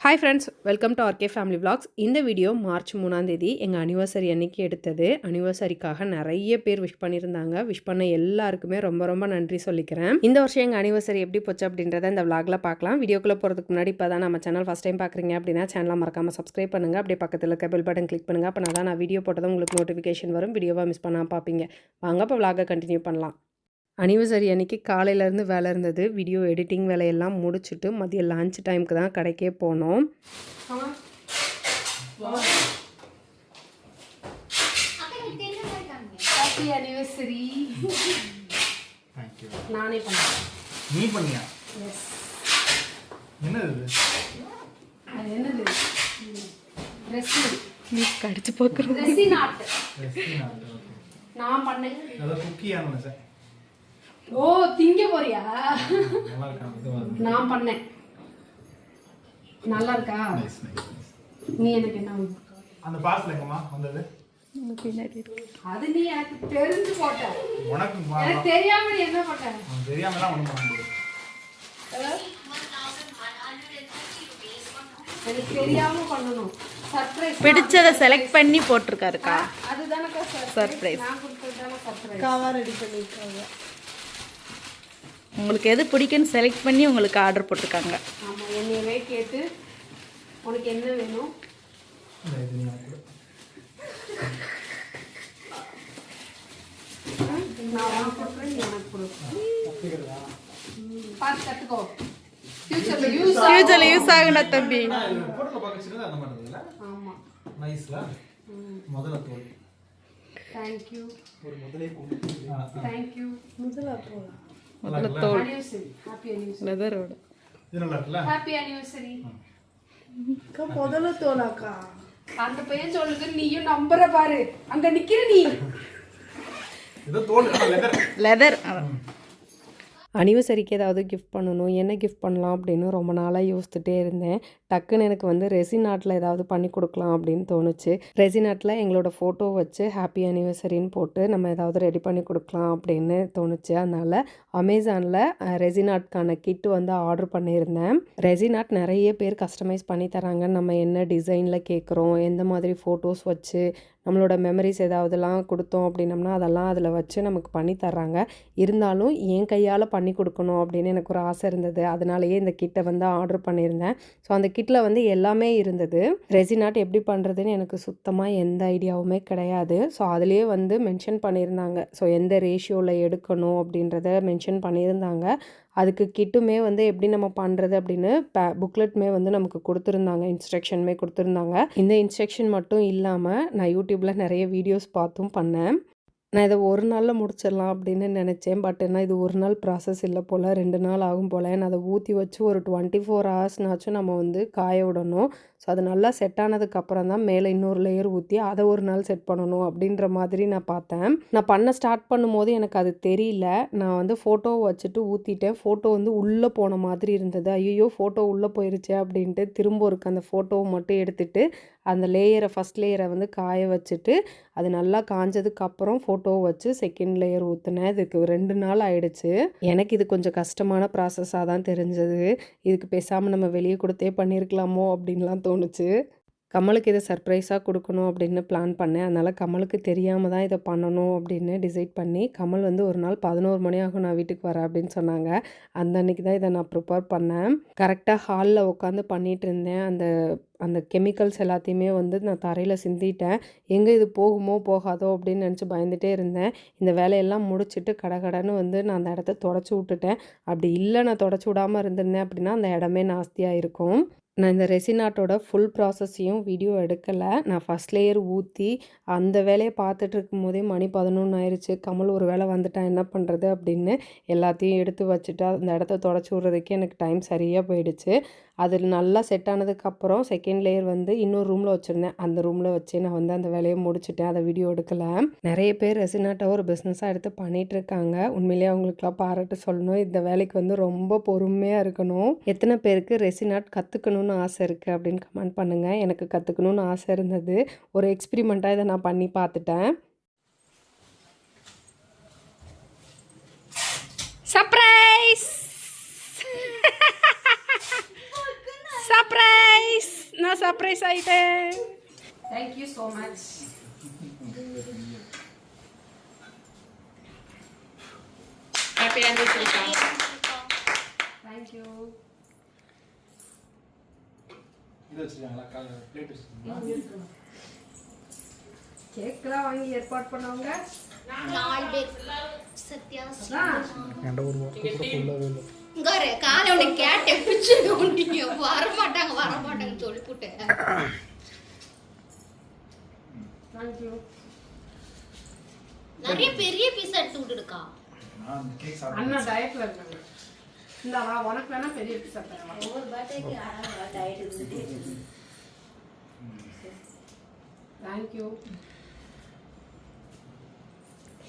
Hi friends, welcome to RK family vlogs. இந்த வீடியோ March 3 எங்கள் அனிவர்சரி அன்னைக்கு எடுத்தது. அனிவர்சரிக்காக நிறைய பேர் விஷ் பண்ணியிருந்தாங்க. விஷ் பண்ண எல்லாருக்குமே ரொம்ப ரொம்ப நன்றி சொல்லிக்கிறேன். இந்த வருஷம் எங்கள் அனிவர்சரி எப்படி போச்சு அப்படின்றத இந்த விளாக்ல பார்க்கலாம். வீடியோக்குள்ளே போகிறதுக்கு முன்னாடி இப்போ தான் நம்ம சேனல் ஃபஸ்ட் டைம் பார்க்குறீங்க அப்படின்னா சேனலை மறக்காமல் சப்ஸ்கிரைப் பண்ணுங்கள். அப்படியே பக்கத்தில் இருக்க பெல் பட்டன் கிளிக் பண்ணுங்கள். அப்போ நான் வீடியோ போட்டதும் உங்களுக்கு நோட்டிஃபிகேஷன் வரும். வீடியோவாக மிஸ் பண்ணாமல் பார்ப்பீங்க. வாங்க இப்போ விளாகை கண்டினியூ பண்ணலாம். அனிவர்சரி அன்றைக்கி காலையிலேருந்து வேலை இருந்தது. வீடியோ எடிட்டிங் வேலையெல்லாம் முடிச்சுட்டு மதியம் லன்ச் டைமுக்கு தான் கடைக்கே போனோம். Happy anniversary. நானே பண்ணேன். நீ பண்ணியா? எஸ். என்னது? அது என்னது? ரெசி. நீ கடிச்சு பார்க்குற ரெசி நாட். நான் பண்ணேன். அத குக்கியான சார். ஓ, திங்க போறியா? நல்லா இருக்கா? நான் பண்ணேன். நல்லா இருக்கா? நீ எனக்கு என்ன அந்த பார்சல் எங்கம்மா வந்தது? பின்னாடி அது நீ எனக்கு தெரிஞ்சு போட்ட. உனக்கு எனக்கு தெரியாம நீ என்ன பண்ண? தெரியாமலாம் ஒண்ணும் பண்ண முடியாது. எனக்கு தெரியாம பண்ணனும். சர்ப்ரைஸ். பிடிச்சத செலக்ட் பண்ணி போட்டுருக்காருக்கா. அதுதானக்கா சர்ப்ரைஸ். நான் கொடுத்ததான சர்ப்ரைஸ். கவர் ரெடி பண்ணிருக்காங்க. உங்களுக்கு எது பிடிக்குன்னு செலக்ட் பண்ணி உங்களுக்கு ஆர்டர் போட்டிருக்காங்க. ஆமா, என்னையவே கேட்டு உனக்கு என்ன வேணும்? நான் உனக்கு கொடுக்குறேன், நீ எனக்கு கொடு. பார்த்து கற்றுக்கோ. ஃபியூச்சர்ல யூஸ் ஆகுனா தம்பி. போட்டோல பார்க்க சின்னதா அந்த மாதிரி இல்ல? ஆமா. நைஸ்ல. முதல்ல தோல். Thank you. ஒரு முதலே கொண்டு. Thank you. முதல்ல தோல். முதல்ல தோல். Happy anniversary. லெதரோட. இது நல்லா இருக்குல்ல? Happy anniversary. அக்கா முதல்ல தோலாக்கா. அந்த பையன் சொல்லுது, நீயும் நம்புற பாரு. அங்க நிக்கிற நீ. இது தோல் லெதர். லெதர். அனிவர்சரிக்கு ஏதாவது கிஃப்ட் பண்ணணும், என்ன கிஃப்ட் பண்ணலாம் அப்படின்னு ரொம்ப நாளாக யோசிச்சுட்டே இருந்தேன். டக்குன்னு எனக்கு வந்து ரெசின் ஆர்ட்டில் ஏதாவது பண்ணி கொடுக்கலாம் அப்படின்னு தோணுச்சு. ரெசின் ஆர்ட்டில் எங்களோட ஃபோட்டோ வச்சு ஹாப்பி அனிவர்சரின்னு போட்டு நம்ம ஏதாவது ரெடி பண்ணி கொடுக்கலாம் அப்படின்னு தோணுச்சு. அதனால் அமேசானில் ரெசின் ஆர்ட்கான கிட்டு வந்து ஆர்டர் பண்ணியிருந்தேன். ரெசின் ஆர்ட் நிறைய பேர் கஸ்டமைஸ் பண்ணி தராங்க. நம்ம என்ன டிசைனில் கேட்குறோம், எந்த மாதிரி ஃபோட்டோஸ் வச்சு நம்மளோட மெமரிஸ் ஏதாவதுலாம் கொடுத்தோம் அப்படின்னம்னா அதெல்லாம் அதில் வச்சு நமக்கு பண்ணி தர்றாங்க. இருந்தாலும் என் கையால் பண்ணி கொடுக்கணும் அப்படின்னு எனக்கு ஒரு ஆசை இருந்தது. அதனாலேயே இந்த கிட்டை வந்து ஆர்டர் பண்ணியிருந்தேன். ஸோ அந்த கிட்டில் வந்து எல்லாமே இருந்தது. ரெசின் ஆர்ட் எப்படி பண்ணுறதுன்னு எனக்கு சுத்தமாக எந்த ஐடியாவுமே கிடையாது. ஸோ அதுலேயே வந்து மென்ஷன் பண்ணியிருந்தாங்க. ஸோ எந்த ரேஷியோவில் எடுக்கணும் அப்படின்றத மென்ஷன் பண்ணியிருந்தாங்க. அதுக்கு கிட்டுமே வந்து எப்படி நம்ம பண்ணுறது அப்படின்னு புக்லெட்டுமே வந்து நமக்கு கொடுத்துருந்தாங்க, இன்ஸ்ட்ரக்ஷனுமே கொடுத்துருந்தாங்க. இந்த இன்ஸ்ட்ரக்ஷன் மட்டும் இல்லாமல் நான் யூடியூப்பில் நிறைய வீடியோஸ் பார்த்தும் பண்ணேன். நான் இதை ஒரு நாளில் முடிச்சிடலாம் அப்படின்னு நினச்சேன். பட் என்ன, இது ஒரு நாள் ப்ராசஸ் இல்லை போல், 2 நாள் ஆகும் போல். நான் அதை ஊற்றி வச்சு ஒரு 24 ஹவர்ஸ்னாச்சும் நம்ம வந்து காய விடணும். ஸோ அது நல்லா செட் ஆனதுக்கப்புறம் தான் மேலே இன்னொரு லேயர் ஊற்றி அதை ஒரு நாள் செட் பண்ணணும் அப்படின்ற மாதிரி நான் பார்த்தேன். நான் பண்ண ஸ்டார்ட் பண்ணும்போது எனக்கு அது தெரியல. நான் வந்து ஃபோட்டோ வச்சுட்டு ஊற்றிட்டேன். ஃபோட்டோ வந்து உள்ளே போன மாதிரி இருந்தது. ஐயோ ஃபோட்டோ உள்ளே போயிருச்சே அப்படின்ட்டு திரும்ப ஒரு அந்த ஃபோட்டோவை மட்டும் எடுத்துகிட்டு அந்த ஃபஸ்ட் லேயரை வந்து காய வச்சுட்டு அது நல்லா காஞ்சதுக்கப்புறம் ஃபோட்டோவை வச்சு செகண்ட் லேயர் ஊற்றினேன். இதுக்கு 2 நாள் ஆயிடுச்சு. எனக்கு இது கொஞ்சம் கஷ்டமான ப்ராசஸாக தான் தெரிஞ்சது. இதுக்கு பேசாமல் நம்ம வெளியே கொடுத்தே பண்ணியிருக்கலாமோ அப்படின்லாம் தோணுச்சு. கமலுக்கு இதை சர்ப்ரைஸாக கொடுக்கணும் அப்படின்னு பிளான் பண்ணேன். அதனால் கமலுக்கு தெரியாமல் தான் இதை பண்ணணும் அப்படின்னு டிசைட் பண்ணி, கமல் வந்து ஒரு நாள் 11 மணி ஆகும் நான் வீட்டுக்கு வரேன் அப்படின்னு சொன்னாங்க. அந்த அன்றைக்கி தான் இதை நான் ப்ரிப்பேர் பண்ணேன். கரெக்டாக ஹாலில் உட்காந்து பண்ணிகிட்டு இருந்தேன். அந்த கெமிக்கல்ஸ் எல்லாத்தையுமே வந்து நான் தரையில் சிந்திட்டேன். எங்கே இது போகுமோ போகாதோ அப்படின்னு நினச்சி பயந்துகிட்டே இருந்தேன். இந்த வேலையெல்லாம் முடிச்சுட்டு கடகடன்னு வந்து நான் அந்த இடத்த தொடச்சி விட்டுட்டேன். அப்படி இல்லை, நான் தொடச்சி விடாமல் இருந்திருந்தேன் அப்படின்னா அந்த இடமே நாஸ்தியாக இருக்கும். நான் இந்த ரெசின் ஆர்ட்டோட ஃபுல் ப்ராசஸையும் வீடியோ எடுக்கலை. நான் ஃபஸ்ட் லேயர் ஊற்றி அந்த வேலையை பார்த்துட்டு இருக்கும் போதே மணி 11 ஆயிடுச்சு. கமல் ஒரு வேளை வந்துட்டான், என்ன பண்ணுறது அப்படின்னு எல்லாத்தையும் எடுத்து வச்சுட்டு அந்த இடத்த தொடச்சி விட்றதுக்கே எனக்கு டைம் சரியாக போயிடுச்சு. அது நல்லா செட் ஆனதுக்கப்புறம் செகண்ட் லேயர் வந்து இன்னொரு ரூமில் வச்சுருந்தேன். அந்த ரூமில் வச்சு நான் வந்து அந்த வேலையை முடிச்சுட்டேன். அதை வீடியோ எடுக்கலை. நிறைய பேர் ரெசின் ஆர்ட்டை ஒரு பிஸ்னஸாக எடுத்து பண்ணிகிட்ருக்காங்க. உண்மையிலேயே அவங்களுக்குலாம் பாராட்டு சொல்லணும். இந்த வேலைக்கு வந்து ரொம்ப பொறுமையாக இருக்கணும். எத்தனை பேருக்கு ரெசின் ஆர்ட் கற்றுக்கணும்னு ஆசை இருக்குது அப்படின்னு கமெண்ட் பண்ணுங்கள். எனக்கு கற்றுக்கணும்னு ஆசை இருந்தது. ஒரு எக்ஸ்பிரிமெண்ட்டாக இதை நான் பண்ணி பார்த்துட்டேன். சர்ப்ரைஸ். சர்ப்ரைஸ், நான் சர்ப்ரைஸ் ஆயிட்டேன். Thank you so much. Happy anniversary. Thank you. இது வச்சிருக்காங்களா பிளேட் வச்சிருக்காங்களா கேக்லாம் வாங்கி ஏற்பாடு பண்ணவங்க 4 பேர் சத்யா என்கிட்ட ஒரு ஃபுல்லாகவே இல்லை இங்க காலை உன்னை கேட்டேன் பிடிச்சிருக்கீங்க வரமாட்டாங்க சொல்லிவிட்டேன். தேங்க்யூ. நிறைய பெரிய பீஸ் எடுத்து விட்டுடுக்கா. நான் கேக் அண்ணா டயட்ல இருக்காங்க. இந்த வா உனக்கு வேணா பெரிய பீஸ் தரேன். ஒவ்வொரு பர்த்டேக்கு ஆனா டயட் இருந்துட்டே. தேங்க்யூ.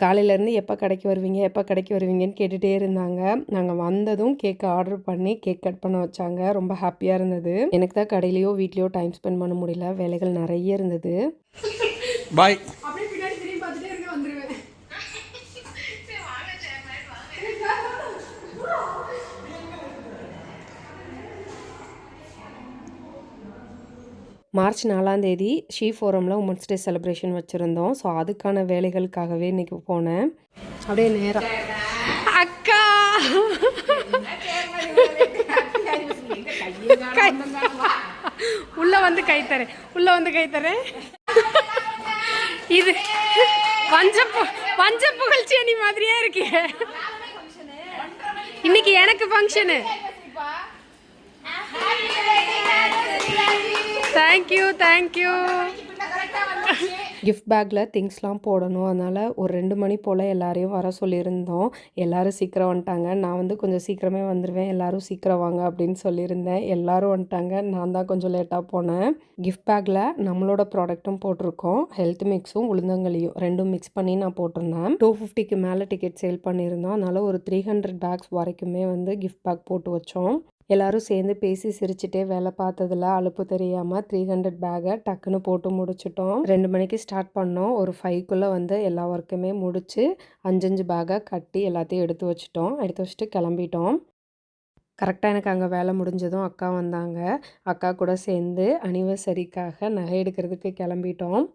காலையிலேருந்து எப்போ கடைக்கு வருவீங்கன்னு கேட்டுகிட்டே இருந்தாங்க. நாங்கள் வந்ததும் கேக் ஆர்டர் பண்ணி கேக் கட் பண்ண வச்சாங்க. ரொம்ப ஹாப்பியாக இருந்தது. எனக்கு தான் கடையிலையோ வீட்லேயோ டைம் ஸ்பெண்ட் பண்ண முடியல, வேலைகள் நிறைய இருந்தது. பாய். அப்படியே பின்னாடி திரும்பி பார்த்துட்டே இருக்க வந்துடுவேன். மார்ச் 4 ஷீ ஃபோரமில் உமன்ஸ் டே செலிப்ரேஷன் வச்சுருந்தோம். ஸோ அதுக்கான வேலைகளுக்காகவே இன்றைக்கி போனேன். அப்படியே நேரம் அக்கா உள்ள வந்து கை தரேன். இது வஞ்ச புகழ்ச்சி அணி மாதிரியே இருக்கு. இன்னைக்கு எனக்கு ஃபங்க்ஷனு. தேங்க்யூ. கிஃப்ட் பேக்கில் திங்ஸ்லாம் போடணும். அதனால் ஒரு 2 மணி போல் எல்லாரையும் வர சொல்லியிருந்தோம். எல்லோரும் சீக்கிரம் வந்துட்டாங்க. நான் வந்து கொஞ்சம் சீக்கிரமே வந்துடுவேன், எல்லோரும் சீக்கிரம் வாங்க அப்படின்னு சொல்லியிருந்தேன். எல்லோரும் வந்துட்டாங்க. நான் தான் கொஞ்சம் லேட்டாக போனேன். கிஃப்ட் பேக்கில் நம்மளோட ப்ராடக்ட்டும் போட்டிருக்கோம். ஹெல்த் மிக்ஸும் உளுந்தங்களியும் 2 மிக்ஸ் பண்ணி நான் போட்டிருந்தேன். 250க்கு மேலே டிக்கெட் சேல் பண்ணியிருந்தோம். அதனால் ஒரு 300 பேக்ஸ் வரைக்குமே வந்து கிஃப்ட் பேக் போட்டு வச்சோம். எல்லோரும் சேர்ந்து பேசி சிரிச்சுட்டே வேலை பார்த்ததில் அலுப்பு தெரியாமல் 300 பேக்கை டக்குன்னு போட்டு முடிச்சிட்டோம். 2 மணிக்கு ஸ்டார்ட் பண்ணோம். ஒரு 5க்குள்ளே வந்து எல்லா ஒர்க்குமே முடித்து 5 பேக்கை கட்டி எல்லாத்தையும் எடுத்து வச்சுட்டு கிளம்பிட்டோம். கரெக்டாக எனக்கு அங்கே வேலை முடிஞ்சதும் அக்கா வந்தாங்க. அக்கா கூட சேர்ந்து அனிவர்சரிக்காக நகை எடுக்கிறதுக்கு கிளம்பிட்டோம்.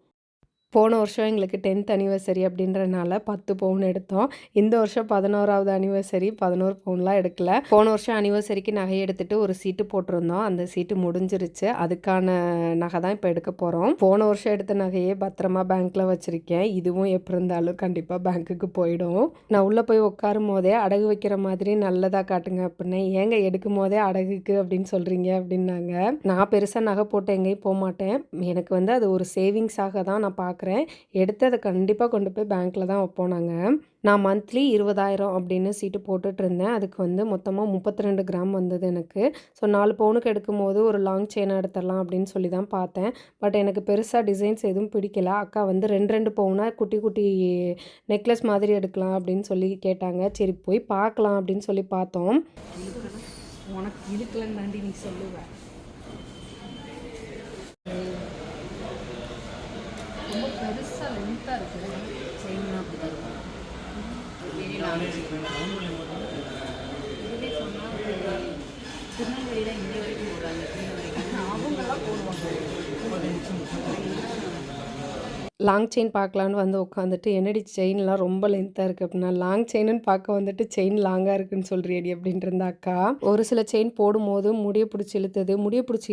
போன வருஷம் எங்களுக்கு 10th அனிவர்சரி அப்படின்றனால 10 பவுன் எடுத்தோம். இந்த வருஷம் 11வது அனிவர்சரி 11 பவுன்லாம் எடுக்கல. போன வருஷம் அனிவர்சரிக்கு நகை எடுத்துகிட்டு ஒரு சீட்டு போட்டிருந்தோம். அந்த சீட்டு முடிஞ்சிருச்சு. அதுக்கான நகை தான் இப்போ எடுக்க போகிறோம். போன வருஷம் எடுத்த நகையே பத்திரமா பேங்க்கில் வச்சுருக்கேன். இதுவும் எப்படி இருந்தாலும் கண்டிப்பாக பேங்க்குக்கு போயிடும். நான் உள்ளே போய் உட்காரும் போதே அடகு வைக்கிற மாதிரி நல்லதாக காட்டுங்க அப்படின்னா, ஏங்க எடுக்கும் போதே அடகுக்கு அப்படின்னு சொல்கிறீங்க அப்படின்னாங்க. நான் பெருசாக நகை போட்டு எங்கேயும் போக மாட்டேன். எனக்கு வந்து அது ஒரு சேவிங்ஸாக தான் நான் பார்க்குறேன். எடுத்து அதை கண்டிப்பாக கொண்டு போய் பேங்க்கில் தான் வைப்போம். நான் மந்த்லி 20,000 அப்படின்னு சீட்டு போட்டுட்டு இருந்தேன். அதுக்கு வந்து மொத்தமாக 32 கிராம் வந்தது எனக்கு. ஸோ 4 பவுனுக்கு எடுக்கும் போது ஒரு லாங் செயினாக எடுத்துடலாம் அப்படின்னு சொல்லி தான் பார்த்தேன். பட் எனக்கு பெருசாக டிசைன்ஸ் எதுவும் பிடிக்கல. அக்கா வந்து 2 பவுனாக குட்டி நெக்லஸ் மாதிரி எடுக்கலாம் அப்படின்னு சொல்லி கேட்டாங்க. சரி போய் பார்க்கலாம் அப்படின்னு சொல்லி பார்த்தோம். உனக்கு இழுக்கலன்னு தாண்டி நீ சொல்லுவேன். ரொம்ப பெருசாக லென்த்தாக இருக்குது. செயின்லாம் அப்படி தான் இருக்கும். திருநெல்வேலியில் இங்கே வரைக்கும் போடுறாங்க. அவங்கெல்லாம் போடுவாங்க. லாங் செயின் பார்க்கலான்னு வந்து உட்காந்துட்டு, என்னடி செயின்லாம் ரொம்ப லென்த்தாக இருக்குது அப்படின்னா, லாங் செயின்னு பார்க்க வந்துட்டு செயின் லாங்காக இருக்குன்னு சொல்கிறியடி அப்படின்ட்டு இருந்தா அக்கா. ஒரு சில செயின் போடும்போது முடியை பிடிச்சி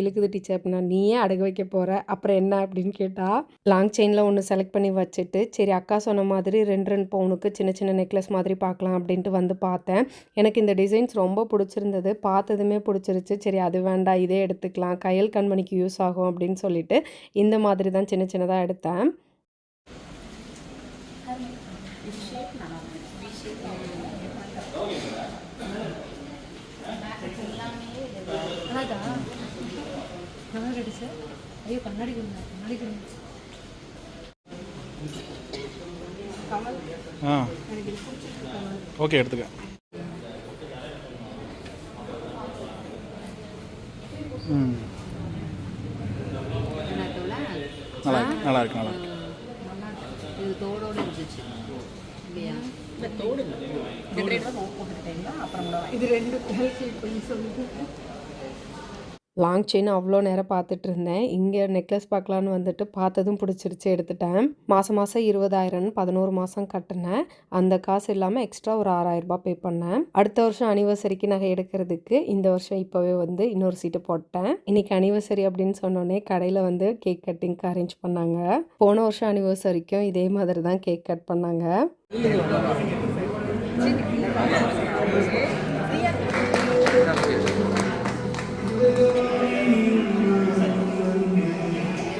இழுக்குது டீச்சர் அப்படின்னா, நீயே அடகு வைக்க போகிற அப்புறம் என்ன அப்படின்னு கேட்டால், லாங் செயினில் ஒன்று செலக்ட் பண்ணி வச்சுட்டு, சரி அக்கா சொன்ன மாதிரி 2 பவுனுக்கு சின்ன நெக்லஸ் மாதிரி பார்க்கலாம் அப்படின்ட்டு வந்து பார்த்தேன். எனக்கு இந்த டிசைன்ஸ் ரொம்ப பிடிச்சிருந்தது. பார்த்ததுமே பிடிச்சிருச்சு. சரி அது வேண்டாம், இதே எடுத்துக்கலாம், கையல் கண்மணிக்கு யூஸ் ஆகும் அப்படின்னு சொல்லிட்டு இந்த மாதிரி தான் சின்னதாக எடுத்தேன். ஐயோ கண்ணாடி கொடுங்க. ஓகே எடுத்துக்க. நல்லா இருக்கு. இது தோடோட இருந்துச்சு இல்லையா? தோடு இது 2 சொல்லி லாங் செயின் அவ்வளோ நேரம் பார்த்துட்டு இருந்தேன். இங்கே நெக்லஸ் பார்க்கலான்னு வந்துட்டு பார்த்ததும் பிடிச்சிருச்சு, எடுத்துட்டேன். மாதம் 20,000 11 மாதம் கட்டினேன். அந்த காசு இல்லாமல் எக்ஸ்ட்ரா ஒரு 6,000 ரூபாய் பே பண்ணேன். அடுத்த வருஷம் அனிவர்சரிக்கு நகை எடுக்கிறதுக்கு இந்த வருஷம் இப்போவே வந்து இன்னொரு சீட்டு போட்டேன். இன்னைக்கு அனிவர்சரி அப்படின்னு சொன்னோடனே கடையில் வந்து கேக் கட்டிங்க்கு அரேஞ்ச் பண்ணாங்க. போன வருஷம் அனிவர்சரிக்கும் இதே மாதிரி தான் கேக் கட் பண்ணாங்க.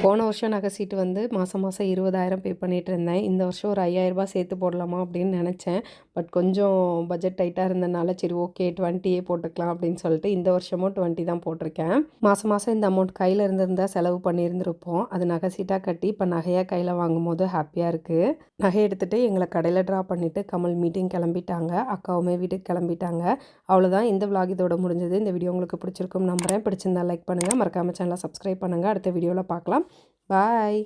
போன வருஷம் நகை சீட்டு வந்து மாதம் 20,000 பே பண்ணிகிட்டு இருந்தேன். இந்த வருஷம் ஒரு 5,000 ரூபாய் சேர்த்து போடலாமா அப்படின்னு நினச்சேன். பட் கொஞ்சம் பட்ஜெட் டைட்டாக இருந்ததுனால சரி ஓகே 20 போட்டுக்கலாம் அப்படின்னு சொல்லிட்டு இந்த வருஷமும் 20 தான் போட்டிருக்கேன். மாதம் இந்த அமௌண்ட் கையில் இருந்திருந்தால் செலவு பண்ணியிருந்திருப்போம். அது நகை சீட்டாக கட்டி இப்போ நகையாக கையில் வாங்கும் போது ஹாப்பியாக இருக்குது. நகை எடுத்துகிட்டு எங்களை கடையில் ட்ராப் பண்ணிவிட்டு கமல் மீட்டிங் கிளம்பிட்டாங்க. அக்காவுமே வீட்டுக்கு கிளம்பிட்டாங்க. அவ்வளோதான், இந்த vlog இதோட முடிஞ்சது. இந்த வீடியோ உங்களுக்கு பிடிச்சிருக்கும் நம்புறேன். பிடிச்சிருந்தா லைக் பண்ணுங்கள், மறக்காமல் சேனலை சப்ஸ்கிரைப் பண்ணுங்கள். அடுத்த வீடியோவில் பார்க்கலாம். பாய்.